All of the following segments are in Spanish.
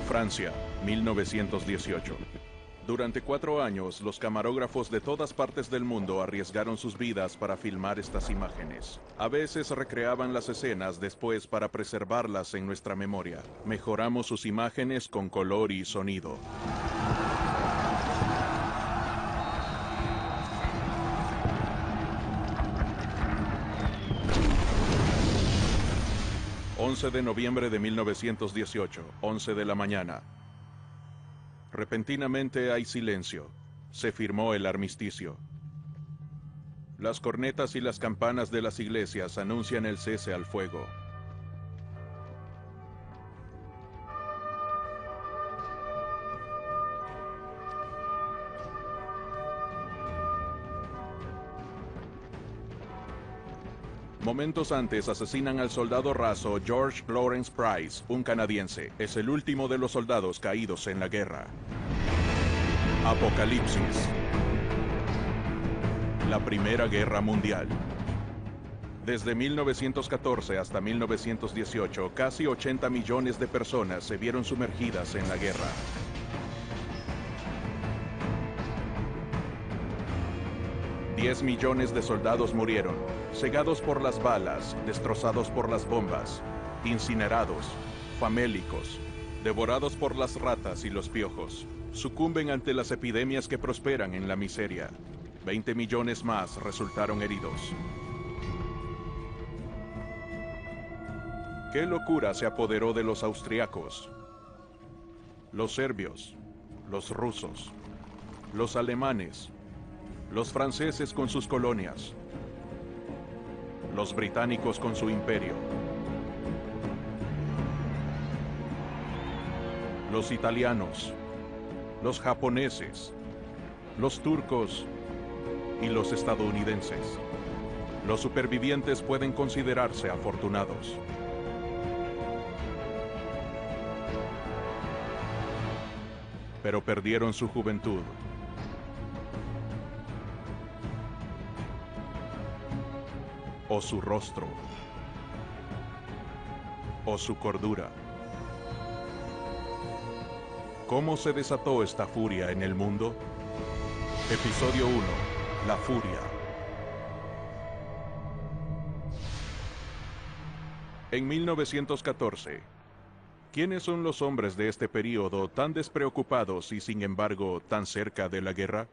Francia, 1918. Durante 4 años, los camarógrafos de todas partes del mundo arriesgaron sus vidas para filmar estas imágenes. A veces recreaban las escenas después para preservarlas en nuestra memoria. Mejoramos sus imágenes con color y sonido. ...11 de noviembre de 1918, 11 de la mañana. Repentinamente hay silencio. Se firmó el armisticio. Las cornetas y las campanas de las iglesias anuncian el cese al fuego. Momentos antes asesinan al soldado raso George Lawrence Price, un canadiense. Es el último de los soldados caídos en la guerra. Apocalipsis. La Primera Guerra Mundial. Desde 1914 hasta 1918, casi 80 millones de personas se vieron sumergidas en la guerra. $10 millones de soldados murieron, cegados por las balas, destrozados por las bombas, incinerados, famélicos, devorados por las ratas y los piojos. Sucumben ante las epidemias que prosperan en la miseria. 20 millones más resultaron heridos. ¿Qué locura se apoderó de los austriacos, los serbios, los rusos, los alemanes, los franceses con sus colonias, los británicos con su imperio, los italianos, los japoneses, los turcos y los estadounidenses? Los supervivientes pueden considerarse afortunados. Pero perdieron su juventud. O su rostro, o su cordura. ¿Cómo se desató esta furia en el mundo? Episodio 1. La furia. En 1914, ¿quiénes son los hombres de este período tan despreocupados y sin embargo tan cerca de la guerra?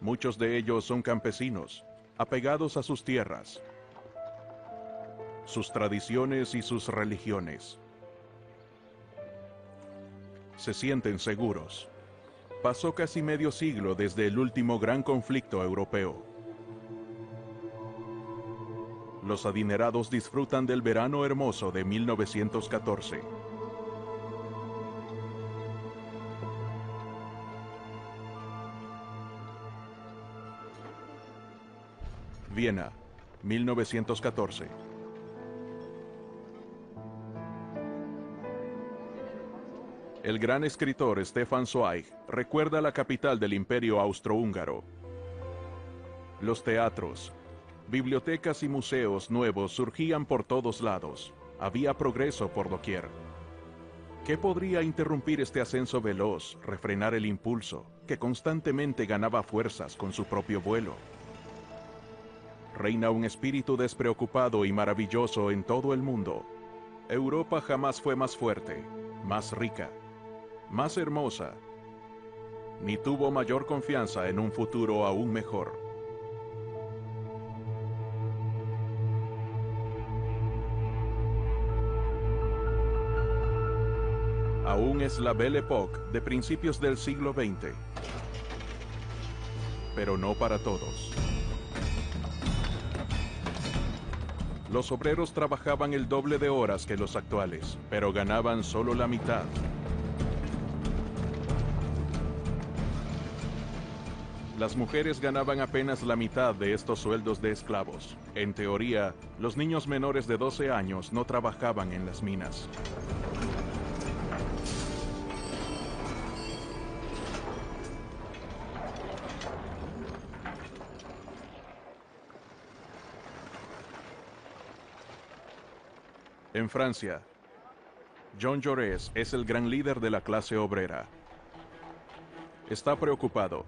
Muchos de ellos son campesinos, apegados a sus tierras, sus tradiciones y sus religiones. Se sienten seguros. Pasó casi medio siglo desde el último gran conflicto europeo. Los adinerados disfrutan del verano hermoso de 1914. Viena, 1914. El gran escritor Stefan Zweig recuerda la capital del Imperio Austrohúngaro. Los teatros, bibliotecas y museos nuevos surgían por todos lados. Había progreso por doquier. ¿Qué podría interrumpir este ascenso veloz, refrenar el impulso, que constantemente ganaba fuerzas con su propio vuelo? Reina un espíritu despreocupado y maravilloso en todo el mundo. Europa jamás fue más fuerte, más rica, más hermosa, ni tuvo mayor confianza en un futuro aún mejor. Aún es la Belle Époque de principios del siglo XX, pero no para todos. Los obreros trabajaban el doble de horas que los actuales, pero ganaban solo la mitad. Las mujeres ganaban apenas la mitad de estos sueldos de esclavos. En teoría, los niños menores de 12 años no trabajaban en las minas. En Francia, Jean Jaurès es el gran líder de la clase obrera. Está preocupado.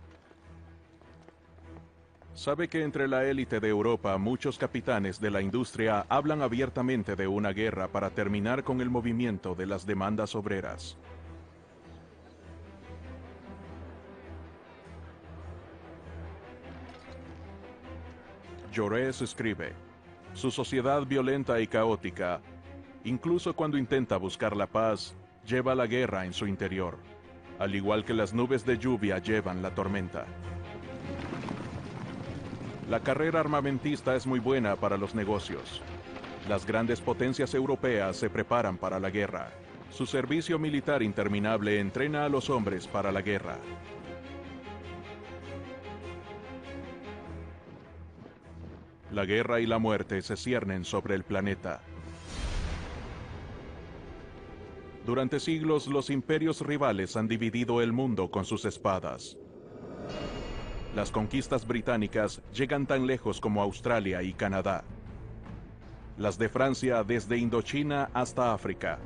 Sabe que entre la élite de Europa muchos capitanes de la industria hablan abiertamente de una guerra para terminar con el movimiento de las demandas obreras. Jaurès escribe: su sociedad violenta y caótica, incluso cuando intenta buscar la paz, lleva la guerra en su interior, al igual que las nubes de lluvia llevan la tormenta. La carrera armamentista es muy buena para los negocios. Las grandes potencias europeas se preparan para la guerra. Su servicio militar interminable entrena a los hombres para la guerra. La guerra y la muerte se ciernen sobre el planeta. Durante siglos, los imperios rivales han dividido el mundo con sus espadas. Las conquistas británicas llegan tan lejos como Australia y Canadá. Las de Francia desde Indochina hasta África.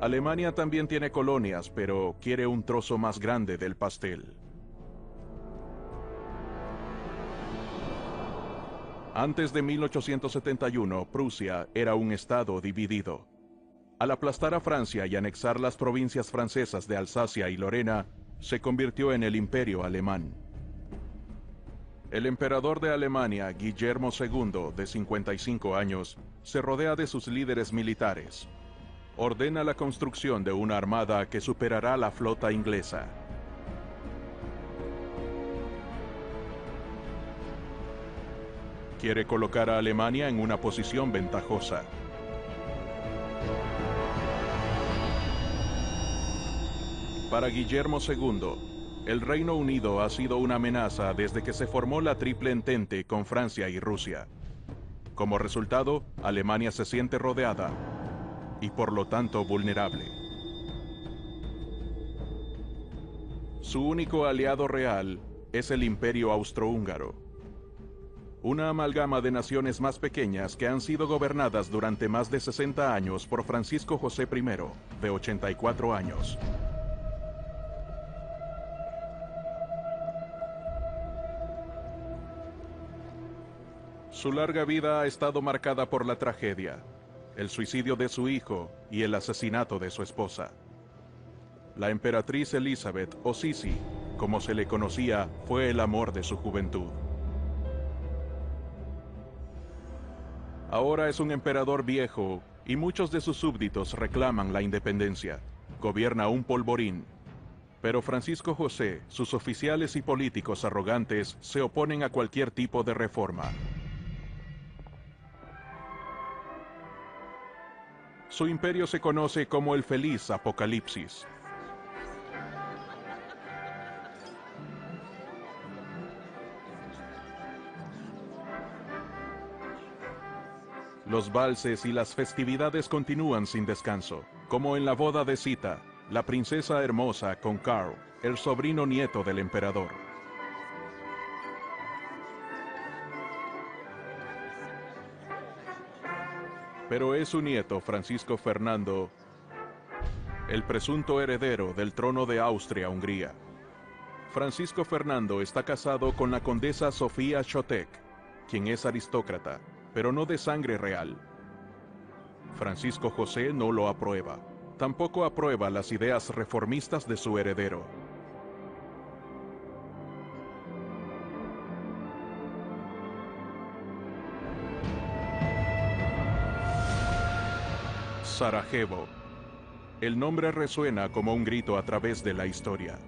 Alemania también tiene colonias, pero quiere un trozo más grande del pastel. Antes de 1871, Prusia era un estado dividido. Al aplastar a Francia y anexar las provincias francesas de Alsacia y Lorena, se convirtió en el Imperio Alemán. El emperador de Alemania, Guillermo II, de 55 años, se rodea de sus líderes militares. Ordena la construcción de una armada que superará la flota inglesa. Quiere colocar a Alemania en una posición ventajosa. Para Guillermo II, el Reino Unido ha sido una amenaza desde que se formó la Triple Entente con Francia y Rusia. Como resultado, Alemania se siente rodeada y por lo tanto vulnerable. Su único aliado real es el Imperio Austrohúngaro, una amalgama de naciones más pequeñas que han sido gobernadas durante más de 60 años por Francisco José I, de 84 años. Su larga vida ha estado marcada por la tragedia, el suicidio de su hijo y el asesinato de su esposa. La emperatriz Elizabeth, o Sisi, como se le conocía, fue el amor de su juventud. Ahora es un emperador viejo y muchos de sus súbditos reclaman la independencia. Gobierna un polvorín. Pero Francisco José, sus oficiales y políticos arrogantes se oponen a cualquier tipo de reforma. Su imperio se conoce como el Feliz Apocalipsis. Los valses y las festividades continúan sin descanso, como en la boda de Sita, la princesa hermosa con Karl, el sobrino nieto del emperador. Pero es su nieto, Francisco Fernando, el presunto heredero del trono de Austria-Hungría. Francisco Fernando está casado con la condesa Sofía Chotek, quien es aristócrata, pero no de sangre real. Francisco José no lo aprueba. Tampoco aprueba las ideas reformistas de su heredero. Sarajevo. El nombre resuena como un grito a través de la historia.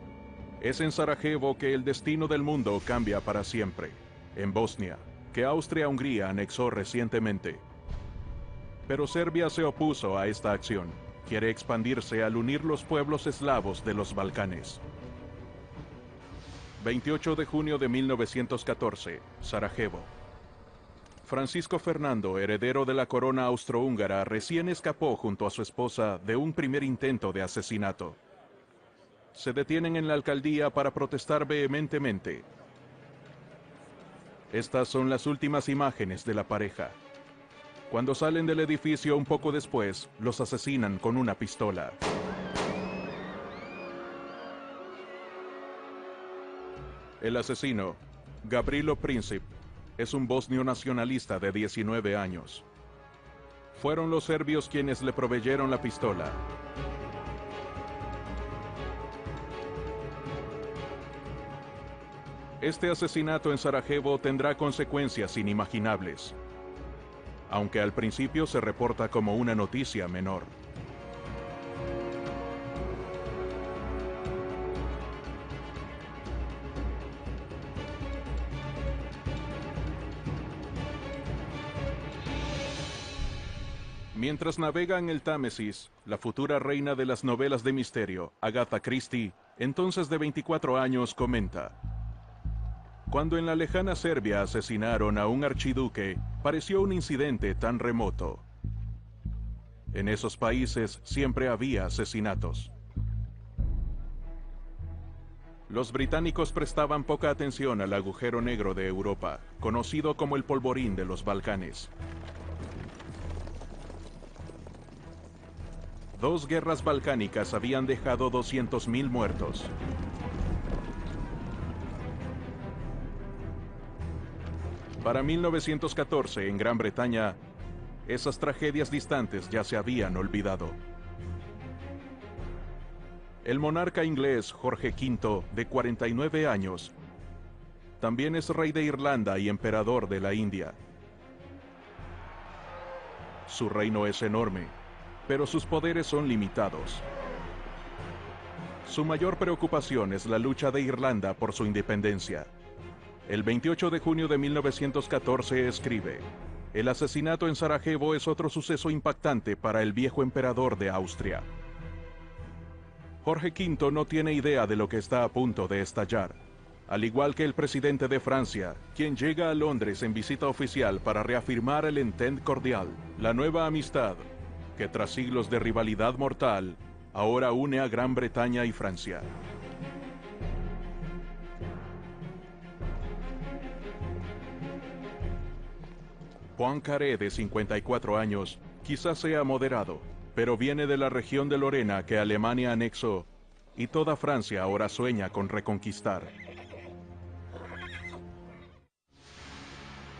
Es en Sarajevo que el destino del mundo cambia para siempre. En Bosnia, que Austria-Hungría anexó recientemente. Pero Serbia se opuso a esta acción. Quiere expandirse al unir los pueblos eslavos de los Balcanes. 28 de junio de 1914, Sarajevo. Francisco Fernando, heredero de la corona austrohúngara, recién escapó junto a su esposa de un primer intento de asesinato. Se detienen en la alcaldía para protestar vehementemente. Estas son las últimas imágenes de la pareja. Cuando salen del edificio un poco después, los asesinan con una pistola. El asesino, Gavrilo Princip, es un bosnio nacionalista de 19 años. Fueron los serbios quienes le proveyeron la pistola. Este asesinato en Sarajevo tendrá consecuencias inimaginables, aunque al principio se reporta como una noticia menor. Mientras navega en el Támesis, la futura reina de las novelas de misterio, Agatha Christie, entonces de 24 años, comenta: cuando en la lejana Serbia asesinaron a un archiduque, pareció un incidente tan remoto. En esos países siempre había asesinatos. Los británicos prestaban poca atención al agujero negro de Europa, conocido como el polvorín de los Balcanes. 2 guerras balcánicas habían dejado 200.000 muertos. Para 1914, en Gran Bretaña, esas tragedias distantes ya se habían olvidado. El monarca inglés Jorge V, de 49 años, también es rey de Irlanda y emperador de la India. Su reino es enorme, pero sus poderes son limitados. Su mayor preocupación es la lucha de Irlanda por su independencia. El 28 de junio de 1914 escribe: el asesinato en Sarajevo es otro suceso impactante para el viejo emperador de Austria. Jorge V no tiene idea de lo que está a punto de estallar, al igual que el presidente de Francia, quien llega a Londres en visita oficial para reafirmar el Entente Cordial, la nueva amistad que tras siglos de rivalidad mortal, ahora une a Gran Bretaña y Francia. Poincaré, de 54 años, quizás sea moderado, pero viene de la región de Lorena que Alemania anexó, y toda Francia ahora sueña con reconquistar.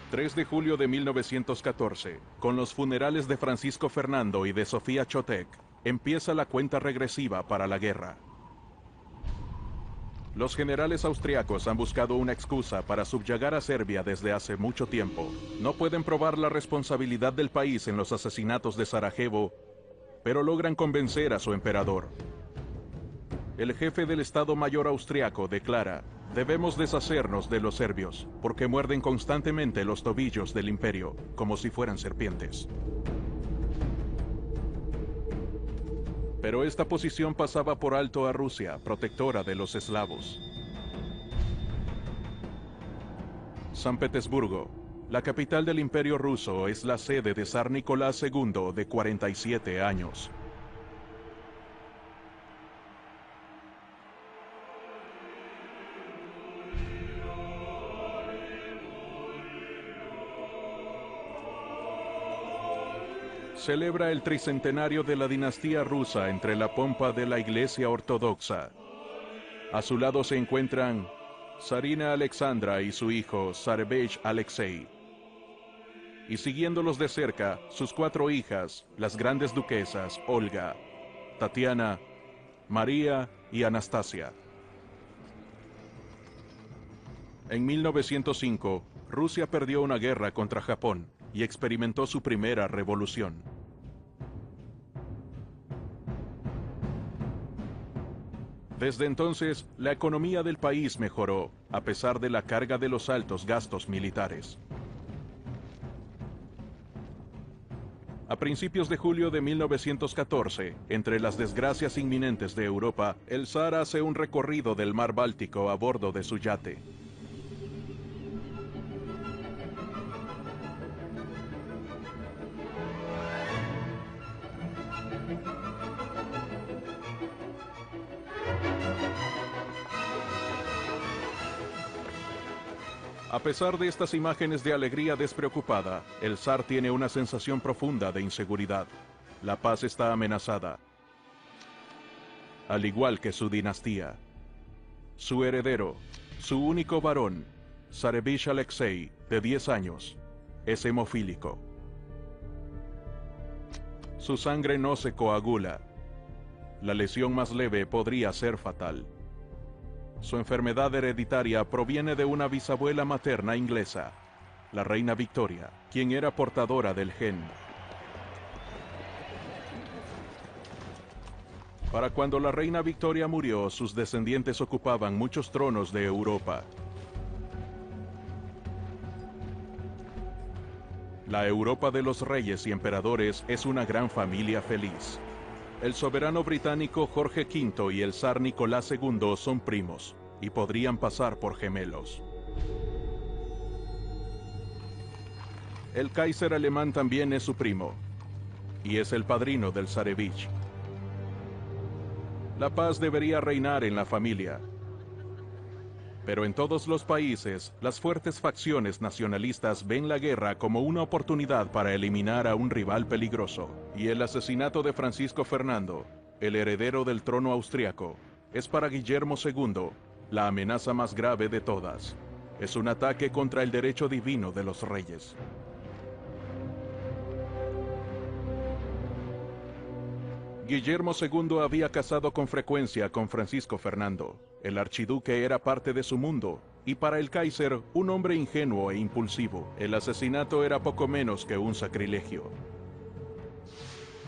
3 de julio de 1914, con los funerales de Francisco Fernando y de Sofía Chotek, empieza la cuenta regresiva para la guerra. Los generales austriacos han buscado una excusa para subyugar a Serbia desde hace mucho tiempo. No pueden probar la responsabilidad del país en los asesinatos de Sarajevo, pero logran convencer a su emperador. El jefe del Estado Mayor austriaco declara: debemos deshacernos de los serbios, porque muerden constantemente los tobillos del imperio, como si fueran serpientes. Pero esta posición pasaba por alto a Rusia, protectora de los eslavos. San Petersburgo, la capital del Imperio ruso, es la sede de zar Nicolás II, de 47 años. Celebra el tricentenario de la dinastía rusa entre la pompa de la Iglesia Ortodoxa. A su lado se encuentran Tsarina Alexandra y su hijo Tsarevich Alexei. Y siguiéndolos de cerca, sus 4 hijas, las grandes duquesas Olga, Tatiana, María y Anastasia. En 1905, Rusia perdió una guerra contra Japón y experimentó su primera revolución. Desde entonces, la economía del país mejoró, a pesar de la carga de los altos gastos militares. A principios de julio de 1914, entre las desgracias inminentes de Europa, el zar hace un recorrido del mar Báltico a bordo de su yate. A pesar de estas imágenes de alegría despreocupada, el zar tiene una sensación profunda de inseguridad. La paz está amenazada, al igual que su dinastía. Su heredero, su único varón, Zarevich Alexei, de 10 años, es hemofílico. Su sangre no se coagula. La lesión más leve podría ser fatal. Su enfermedad hereditaria proviene de una bisabuela materna inglesa, la reina Victoria, quien era portadora del gen. Para cuando la reina Victoria murió, sus descendientes ocupaban muchos tronos de Europa. La Europa de los reyes y emperadores es una gran familia feliz. El soberano británico Jorge V y el zar Nicolás II son primos, y podrían pasar por gemelos. El Kaiser alemán también es su primo, y es el padrino del Zarevich. La paz debería reinar en la familia. Pero en todos los países, las fuertes facciones nacionalistas ven la guerra como una oportunidad para eliminar a un rival peligroso. Y el asesinato de Francisco Fernando, el heredero del trono austriaco, es para Guillermo II la amenaza más grave de todas. Es un ataque contra el derecho divino de los reyes. Guillermo II había casado con frecuencia con Francisco Fernando. El archiduque era parte de su mundo, y para el Kaiser, un hombre ingenuo e impulsivo. El asesinato era poco menos que un sacrilegio.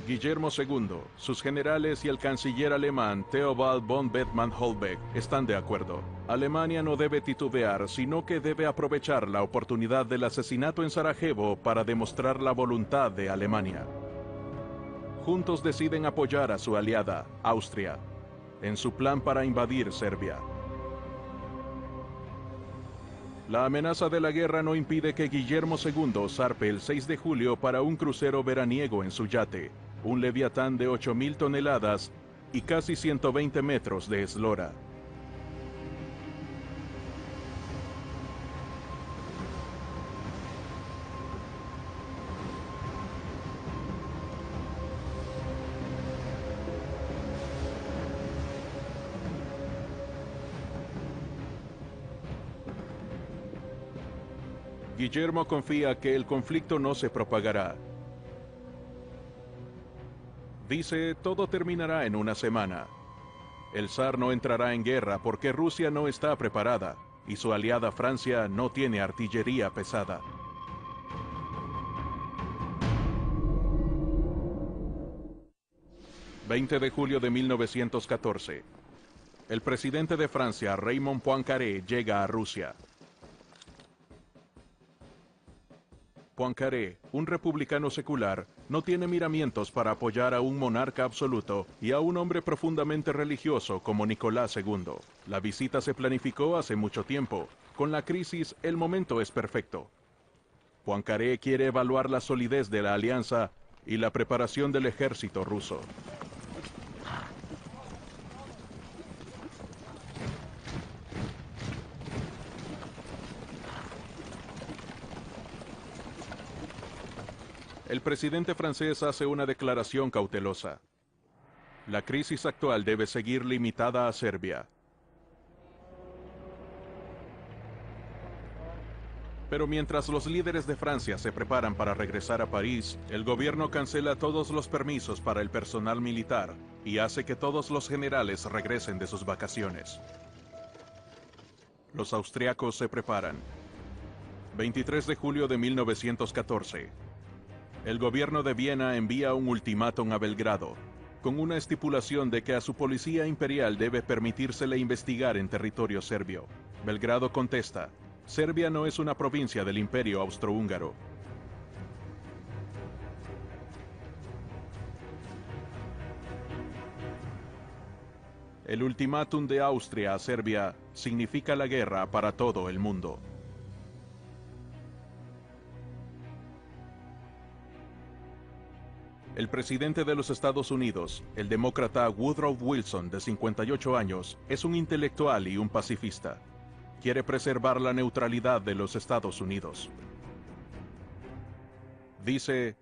Guillermo II, sus generales y el canciller alemán Theobald von Bethmann-Hollweg están de acuerdo. Alemania no debe titubear, sino que debe aprovechar la oportunidad del asesinato en Sarajevo para demostrar la voluntad de Alemania. Juntos deciden apoyar a su aliada, Austria, en su plan para invadir Serbia. La amenaza de la guerra no impide que Guillermo II zarpe el 6 de julio para un crucero veraniego en su yate, un Leviatán de 8.000 toneladas y casi 120 metros de eslora. Guillermo confía que el conflicto no se propagará. Dice, todo terminará en una semana. El zar no entrará en guerra porque Rusia no está preparada y su aliada Francia no tiene artillería pesada. ...20 de julio de 1914... el presidente de Francia, Raymond Poincaré, llega a Rusia. Poincaré, un republicano secular, no tiene miramientos para apoyar a un monarca absoluto y a un hombre profundamente religioso como Nicolás II. La visita se planificó hace mucho tiempo. Con la crisis, el momento es perfecto. Poincaré quiere evaluar la solidez de la alianza y la preparación del ejército ruso. El presidente francés hace una declaración cautelosa. La crisis actual debe seguir limitada a Serbia. Pero mientras los líderes de Francia se preparan para regresar a París, el gobierno cancela todos los permisos para el personal militar y hace que todos los generales regresen de sus vacaciones. Los austriacos se preparan. 23 de julio de 1914. El gobierno de Viena envía un ultimátum a Belgrado, con una estipulación de que a su policía imperial debe permitírsele investigar en territorio serbio. Belgrado contesta, Serbia no es una provincia del Imperio Austrohúngaro. El ultimátum de Austria a Serbia significa la guerra para todo el mundo. El presidente de los Estados Unidos, el demócrata Woodrow Wilson, de 58 años, es un intelectual y un pacifista. quiere preservar la neutralidad de los Estados Unidos. Dice,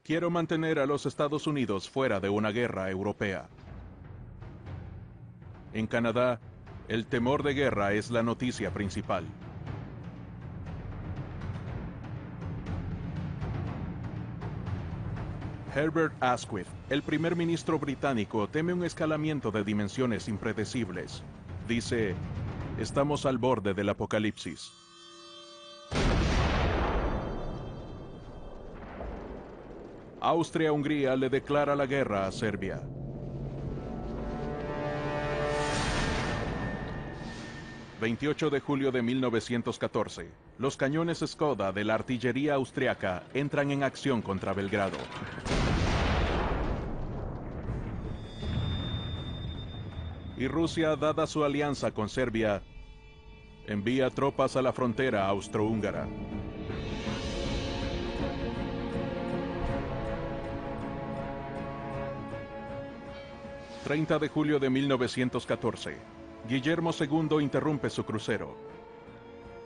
quiero mantener a los Estados Unidos fuera de una guerra europea. En Canadá, el temor de guerra es la noticia principal. Herbert Asquith, el primer ministro británico, teme un escalamiento de dimensiones impredecibles. Dice, estamos al borde del apocalipsis. Austria-Hungría le declara la guerra a Serbia. ...28 de julio de 1914... los cañones Skoda de la artillería austriaca entran en acción contra Belgrado. Y Rusia, dada su alianza con Serbia, envía tropas a la frontera austrohúngara. ...30 de julio de 1914... Guillermo II interrumpe su crucero.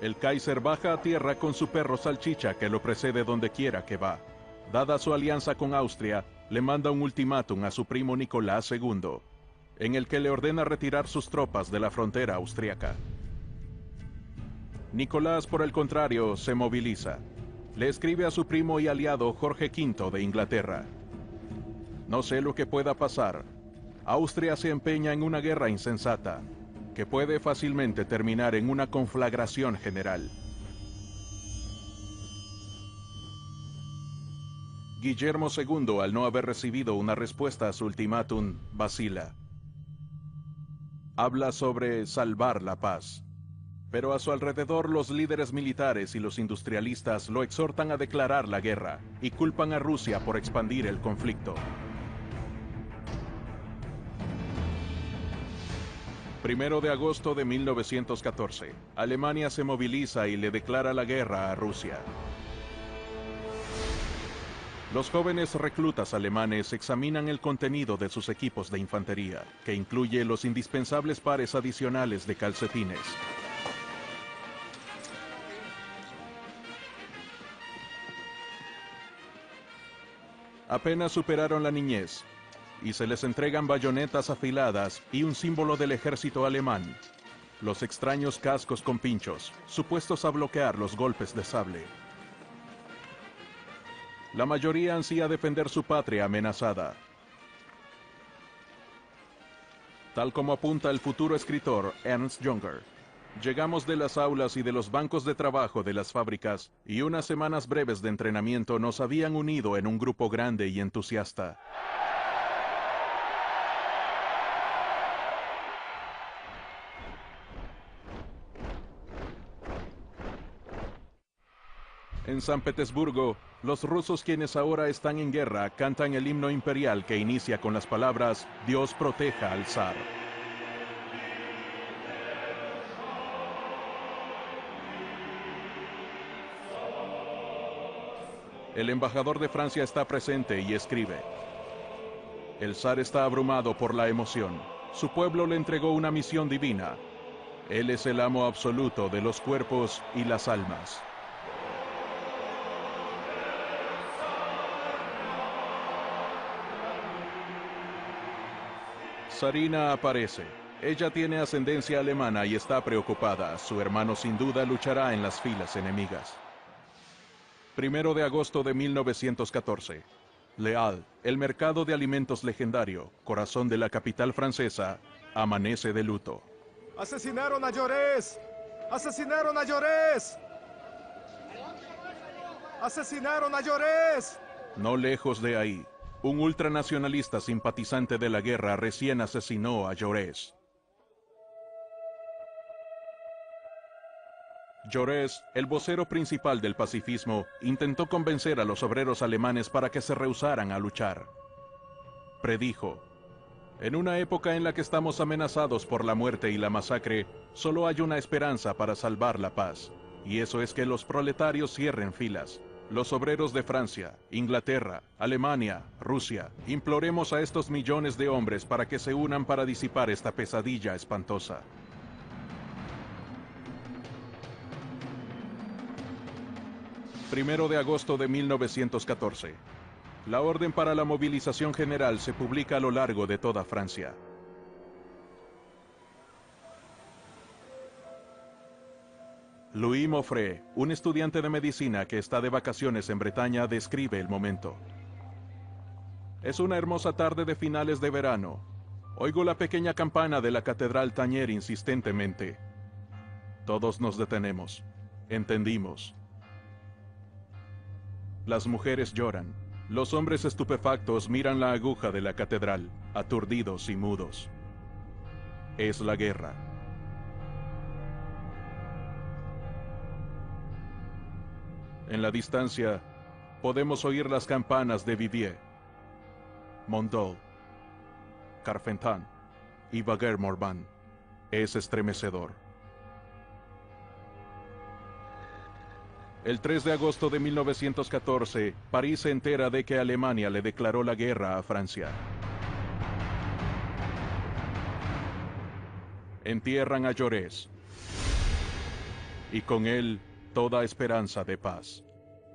El Kaiser baja a tierra con su perro Salchicha, que lo precede donde quiera que va. Dada su alianza con Austria, le manda un ultimátum a su primo Nicolás II, en el que le ordena retirar sus tropas de la frontera austriaca. Nicolás, por el contrario, se moviliza. Le escribe a su primo y aliado Jorge V de Inglaterra. No sé lo que pueda pasar. Austria se empeña en una guerra insensata, que puede fácilmente terminar en una conflagración general. Guillermo II, al no haber recibido una respuesta a su ultimátum, vacila. Habla sobre salvar la paz, pero a su alrededor los líderes militares y los industrialistas lo exhortan a declarar la guerra y culpan a Rusia por expandir el conflicto. 1 de agosto de 1914, Alemania se moviliza y le declara la guerra a Rusia. Los jóvenes reclutas alemanes examinan el contenido de sus equipos de infantería, que incluye los indispensables pares adicionales de calcetines. Apenas superaron la niñez, y se les entregan bayonetas afiladas y un símbolo del ejército alemán, los extraños cascos con pinchos, supuestos a bloquear los golpes de sable. La mayoría ansía defender su patria amenazada. Tal como apunta el futuro escritor Ernst Junger, llegamos de las aulas y de los bancos de trabajo de las fábricas, y unas semanas breves de entrenamiento nos habían unido en un grupo grande y entusiasta. En San Petersburgo, los rusos, quienes ahora están en guerra, cantan el himno imperial que inicia con las palabras «Dios proteja al zar». El embajador de Francia está presente y escribe: «El zar está abrumado por la emoción. Su pueblo le entregó una misión divina. Él es el amo absoluto de los cuerpos y las almas». Zarina aparece. Ella tiene ascendencia alemana y está preocupada. Su hermano sin duda luchará en las filas enemigas. 1 de agosto de 1914. Leal, el mercado de alimentos legendario, corazón de la capital francesa, amanece de luto. ¡Asesinaron a Jaurès! ¡Asesinaron a Jaurès! ¡Asesinaron a Jaurès! No lejos de ahí, un ultranacionalista simpatizante de la guerra recién asesinó a Jaurès. Jaurès, el vocero principal del pacifismo, intentó convencer a los obreros alemanes para que se rehusaran a luchar. Predijo: en una época en la que estamos amenazados por la muerte y la masacre, solo hay una esperanza para salvar la paz, y eso es que los proletarios cierren filas. Los obreros de Francia, Inglaterra, Alemania, Rusia, imploremos a estos millones de hombres para que se unan para disipar esta pesadilla espantosa. 1 de agosto de 1914. La orden para la movilización general se publica a lo largo de toda Francia. Louis Moffret, un estudiante de medicina que está de vacaciones en Bretaña, describe el momento. Es una hermosa tarde de finales de verano. Oigo la pequeña campana de la catedral tañer insistentemente. Todos nos detenemos. Entendimos. Las mujeres lloran. Los hombres estupefactos miran la aguja de la catedral, aturdidos y mudos. Es la guerra. En la distancia, podemos oír las campanas de Viviers, Mondol, Carfentan y Baguer-Morvan. Es estremecedor. El 3 de agosto de 1914, París se entera de que Alemania le declaró la guerra a Francia. Entierran a Jaurès, y con él toda esperanza de paz.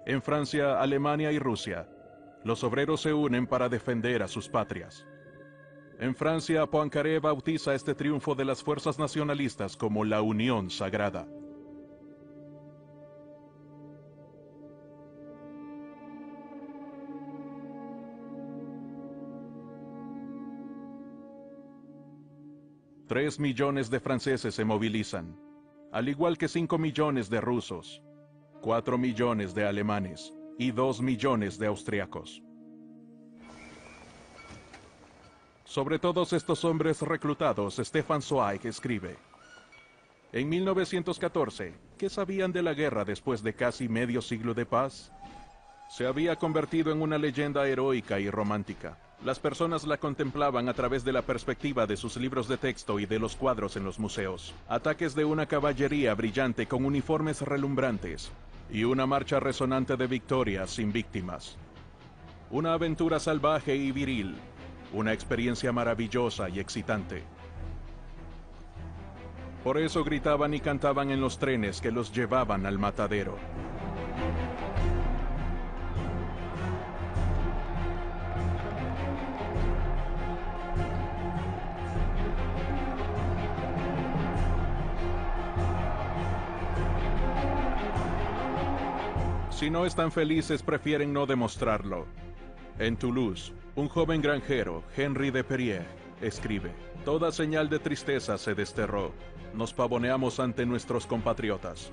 En Francia, Alemania y Rusia, los obreros se unen para defender a sus patrias. En Francia, Poincaré bautiza este triunfo de las fuerzas nacionalistas como la Unión Sagrada. Tres millones de franceses se movilizan, al igual que 5 millones de rusos, 4 millones de alemanes y 2 millones de austriacos. Sobre todos estos hombres reclutados, Stefan Zweig escribe: en 1914, ¿qué sabían de la guerra después de casi medio siglo de paz? Se había convertido en una leyenda heroica y romántica. Las personas la contemplaban a través de la perspectiva de sus libros de texto y de los cuadros en los museos. Ataques de una caballería brillante con uniformes relumbrantes y una marcha resonante de victorias sin víctimas. Una aventura salvaje y viril, una experiencia maravillosa y excitante. Por eso gritaban y cantaban en los trenes que los llevaban al matadero. Si no están felices, prefieren no demostrarlo. En Toulouse, un joven granjero, Henri de Perier, escribe: toda señal de tristeza se desterró. Nos pavoneamos ante nuestros compatriotas.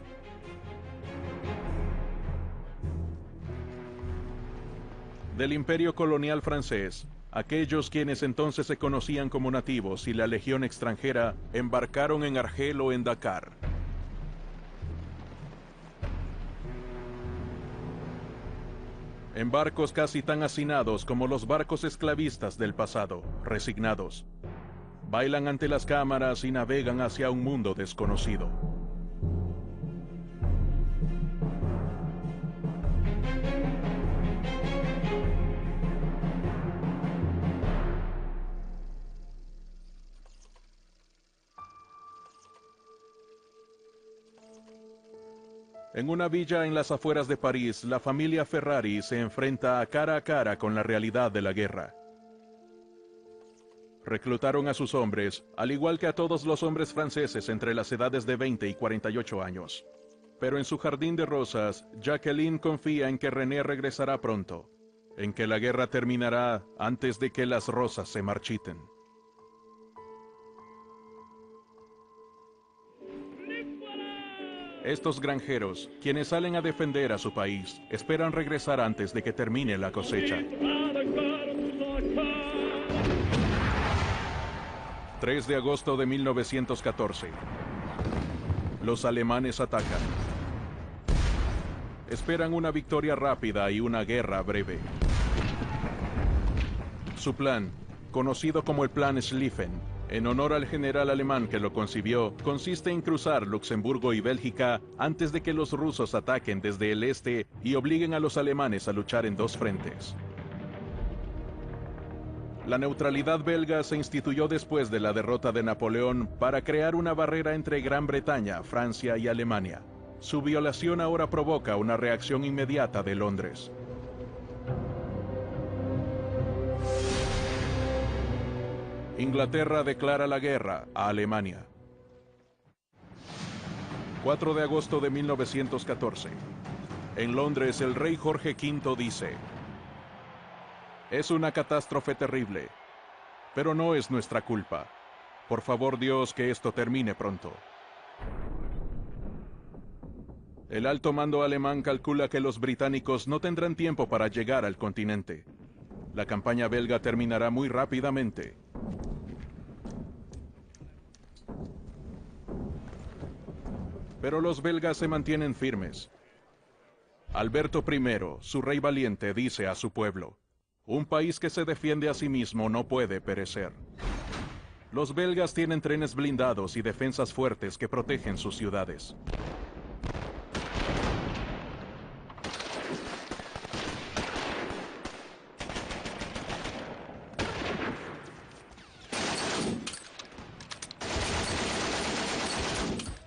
Del imperio colonial francés, aquellos quienes entonces se conocían como nativos y la legión extranjera embarcaron en Argel o en Dakar. En barcos casi tan hacinados como los barcos esclavistas del pasado, resignados. Bailan ante las cámaras y navegan hacia un mundo desconocido. En una villa en las afueras de París, la familia Ferrari se enfrenta a cara con la realidad de la guerra. Reclutaron a sus hombres, al igual que a todos los hombres franceses entre las edades de 20 y 48 años. Pero en su jardín de rosas, Jacqueline confía en que René regresará pronto, en que la guerra terminará antes de que las rosas se marchiten. Estos granjeros, quienes salen a defender a su país, esperan regresar antes de que termine la cosecha. 3 de agosto de 1914. Los alemanes atacan. Esperan una victoria rápida y una guerra breve. Su plan, conocido como el Plan Schlieffen, en honor al general alemán que lo concibió, consiste en cruzar Luxemburgo y Bélgica antes de que los rusos ataquen desde el este y obliguen a los alemanes a luchar en dos frentes. La neutralidad belga se instituyó después de la derrota de Napoleón para crear una barrera entre Gran Bretaña, Francia y Alemania. Su violación ahora provoca una reacción inmediata de Londres. Inglaterra declara la guerra a Alemania. 4 de agosto de 1914. En Londres, el rey Jorge V dice: "Es una catástrofe terrible, pero no es nuestra culpa. Por favor, Dios, que esto termine pronto". El alto mando alemán calcula que los británicos no tendrán tiempo para llegar al continente. La campaña belga terminará muy rápidamente. Pero los belgas se mantienen firmes. Alberto I, su rey valiente, dice a su pueblo: "Un país que se defiende a sí mismo no puede perecer". Los belgas tienen trenes blindados y defensas fuertes que protegen sus ciudades.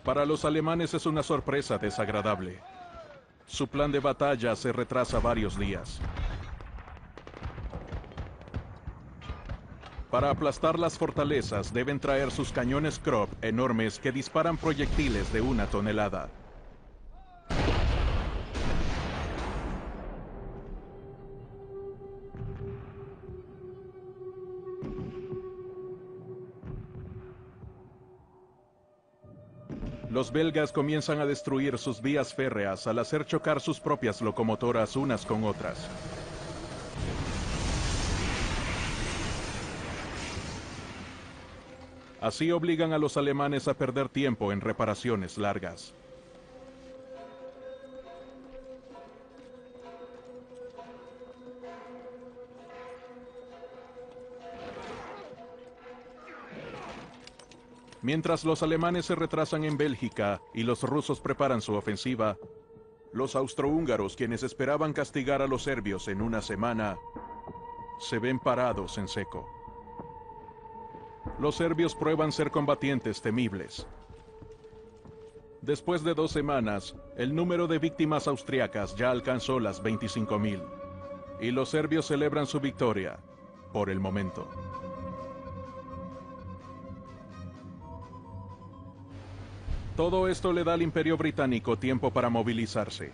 Para los alemanes es una sorpresa desagradable. Su plan de batalla se retrasa varios días. Para aplastar las fortalezas deben traer sus cañones Krupp enormes que disparan proyectiles de 1 tonelada. Los belgas comienzan a destruir sus vías férreas al hacer chocar sus propias locomotoras unas con otras. Así obligan a los alemanes a perder tiempo en reparaciones largas. Mientras los alemanes se retrasan en Bélgica y los rusos preparan su ofensiva, los austrohúngaros, quienes esperaban castigar a los serbios en una semana, se ven parados en seco. Los serbios prueban ser combatientes temibles. Después de 2 semanas, el número de víctimas austriacas ya alcanzó las 25.000, y los serbios celebran su victoria, por el momento. Todo esto le da al Imperio Británico tiempo para movilizarse.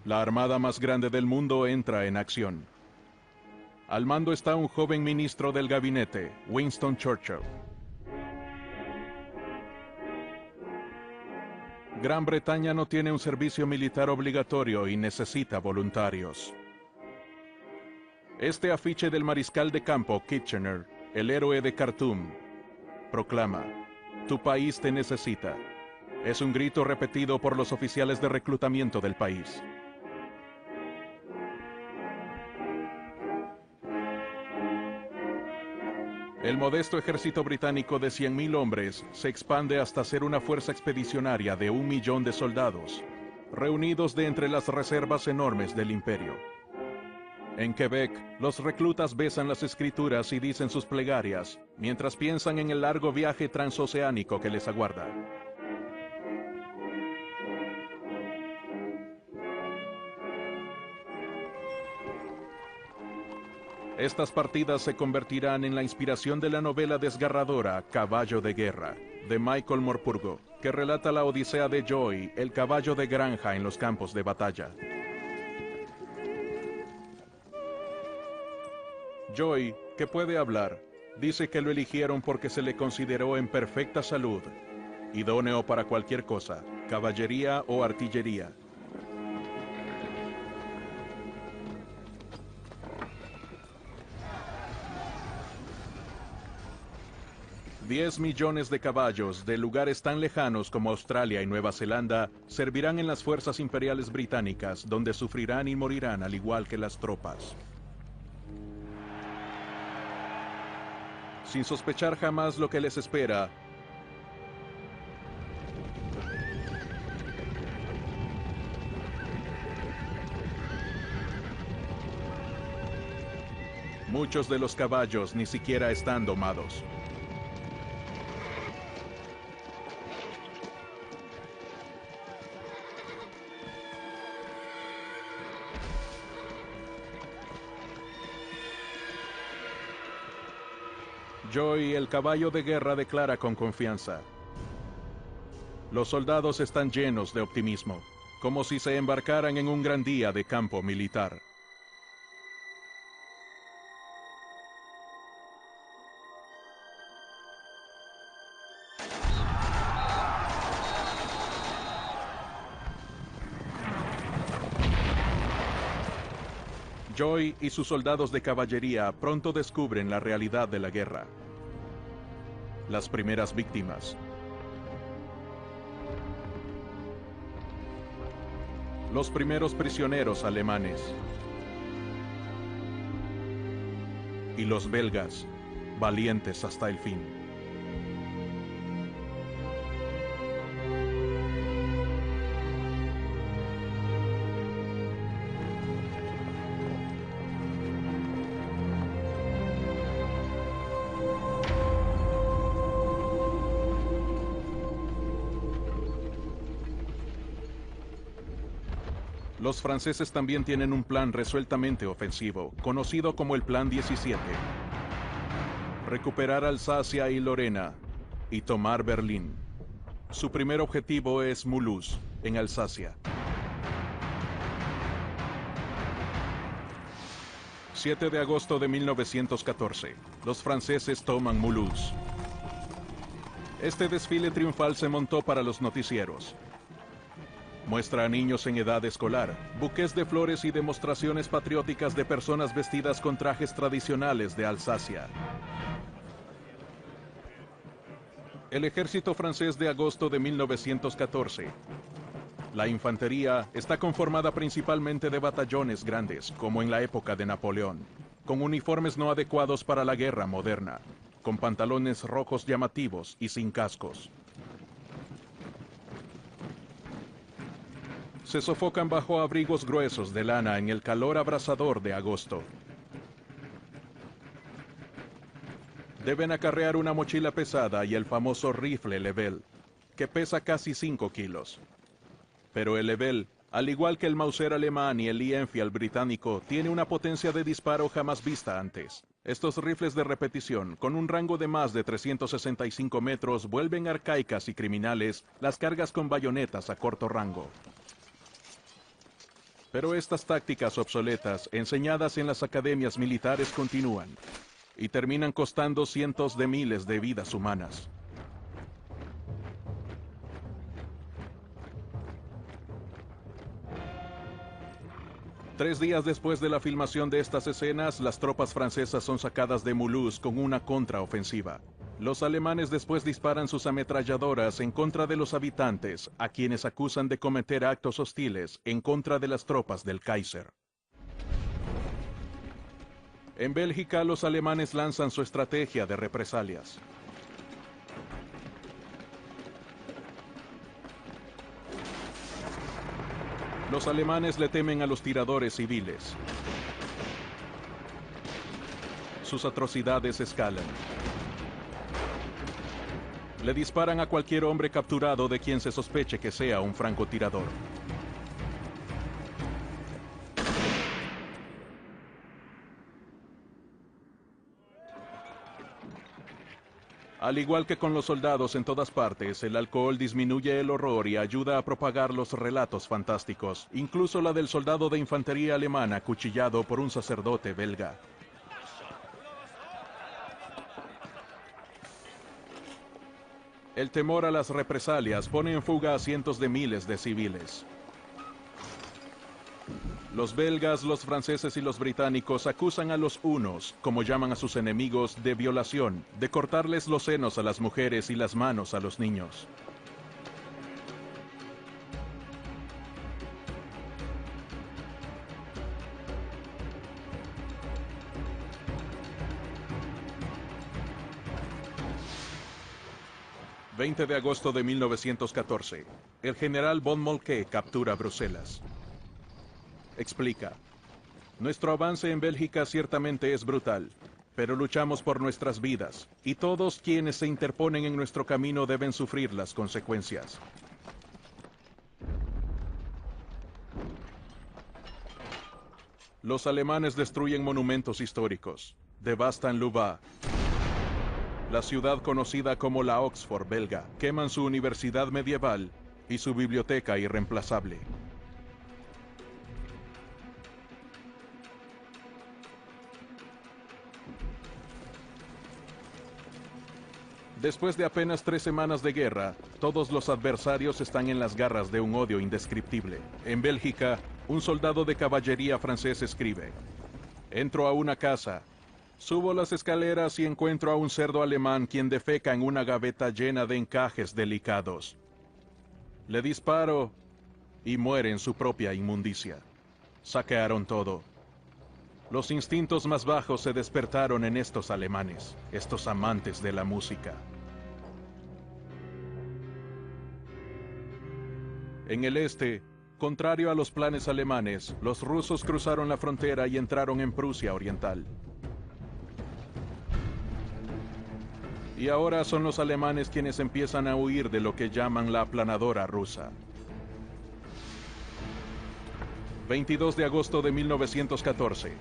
La armada más grande del mundo entra en acción. Al mando está un joven ministro del gabinete, Winston Churchill. Gran Bretaña no tiene un servicio militar obligatorio y necesita voluntarios. Este afiche del mariscal de campo Kitchener, el héroe de Khartoum, proclama: "Tu país te necesita". Es un grito repetido por los oficiales de reclutamiento del país. El modesto ejército británico de 100.000 hombres se expande hasta ser una fuerza expedicionaria de 1 millón de soldados, reunidos de entre las reservas enormes del imperio. En Quebec, los reclutas besan las escrituras y dicen sus plegarias, mientras piensan en el largo viaje transoceánico que les aguarda. Estas partidas se convertirán en la inspiración de la novela desgarradora Caballo de Guerra, de Michael Morpurgo, que relata la odisea de Joy, el caballo de granja en los campos de batalla. Joy, que puede hablar, dice que lo eligieron porque se le consideró en perfecta salud, idóneo para cualquier cosa, caballería o artillería. $10 millones de caballos de lugares tan lejanos como Australia y Nueva Zelanda servirán en las fuerzas imperiales británicas, donde sufrirán y morirán al igual que las tropas. Sin sospechar jamás lo que les espera, muchos de los caballos ni siquiera están domados. Joy, el caballo de guerra, declara con confianza. Los soldados están llenos de optimismo, como si se embarcaran en un gran día de campo militar. Joy y sus soldados de caballería pronto descubren la realidad de la guerra. Las primeras víctimas. Los primeros prisioneros alemanes. Y los belgas, valientes hasta el fin. Los franceses también tienen un plan resueltamente ofensivo, conocido como el Plan 17. Recuperar Alsacia y Lorena, y tomar Berlín. Su primer objetivo es Mulhouse, en Alsacia. 7 de agosto de 1914, los franceses toman Mulhouse. Este desfile triunfal se montó para los noticieros. Muestra a niños en edad escolar, buques de flores y demostraciones patrióticas de personas vestidas con trajes tradicionales de Alsacia. El ejército francés de agosto de 1914. La infantería está conformada principalmente de batallones grandes, como en la época de Napoleón, con uniformes no adecuados para la guerra moderna, con pantalones rojos llamativos y sin cascos. Se sofocan bajo abrigos gruesos de lana en el calor abrasador de agosto. Deben acarrear una mochila pesada y el famoso rifle Lebel, que pesa casi 5 kilos. Pero el Lebel, al igual que el Mauser alemán y el Lee Enfield británico, tiene una potencia de disparo jamás vista antes. Estos rifles de repetición, con un rango de más de 365 metros, vuelven arcaicas y criminales las cargas con bayonetas a corto rango. Pero estas tácticas obsoletas, enseñadas en las academias militares, continúan y terminan costando cientos de miles de vidas humanas. Tres días después de la filmación de estas escenas, las tropas francesas son sacadas de Mulhouse con una contraofensiva. Los alemanes después disparan sus ametralladoras en contra de los habitantes, a quienes acusan de cometer actos hostiles en contra de las tropas del Kaiser. En Bélgica, los alemanes lanzan su estrategia de represalias. Los alemanes le temen a los tiradores civiles. Sus atrocidades escalan. Le disparan a cualquier hombre capturado de quien se sospeche que sea un francotirador. Al igual que con los soldados en todas partes, el alcohol disminuye el horror y ayuda a propagar los relatos fantásticos, incluso la del soldado de infantería alemana acuchillado por un sacerdote belga. El temor a las represalias pone en fuga a cientos de miles de civiles. Los belgas, los franceses y los británicos acusan a los hunos, como llaman a sus enemigos, de violación, de cortarles los senos a las mujeres y las manos a los niños. ...20 de agosto de 1914... el general von Moltke captura Bruselas. Explica: nuestro avance en Bélgica ciertamente es brutal, pero luchamos por nuestras vidas, y todos quienes se interponen en nuestro camino deben sufrir las consecuencias. Los alemanes destruyen monumentos históricos, devastan Louvain, La ciudad conocida como la Oxford belga queman su universidad medieval y su biblioteca irreemplazable. Después de apenas 3 semanas de guerra, todos los adversarios están en las garras de un odio indescriptible. En Bélgica, un soldado de caballería francés escribe: entro a una casa, subo las escaleras y encuentro a un cerdo alemán quien defeca en una gaveta llena de encajes delicados. Le disparo y muere en su propia inmundicia. Saquearon todo. Los instintos más bajos se despertaron en estos alemanes, estos amantes de la música. En el este, contrario a los planes alemanes, los rusos cruzaron la frontera y entraron en Prusia Oriental. Y ahora son los alemanes quienes empiezan a huir de lo que llaman la aplanadora rusa. 22 de agosto de 1914.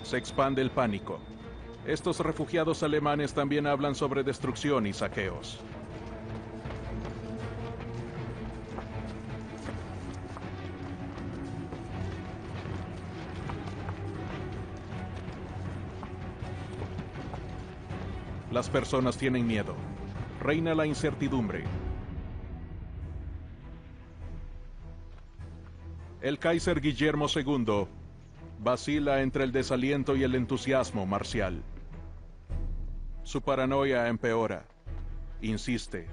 Se expande el pánico. Estos refugiados alemanes también hablan sobre destrucción y saqueos. Las personas tienen miedo. Reina la incertidumbre. El Kaiser Guillermo II vacila entre el desaliento y el entusiasmo marcial. Su paranoia empeora. Insiste.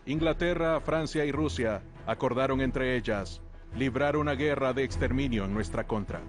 Inglaterra, Francia y Rusia acordaron entre ellas librar una guerra de exterminio en nuestra contra.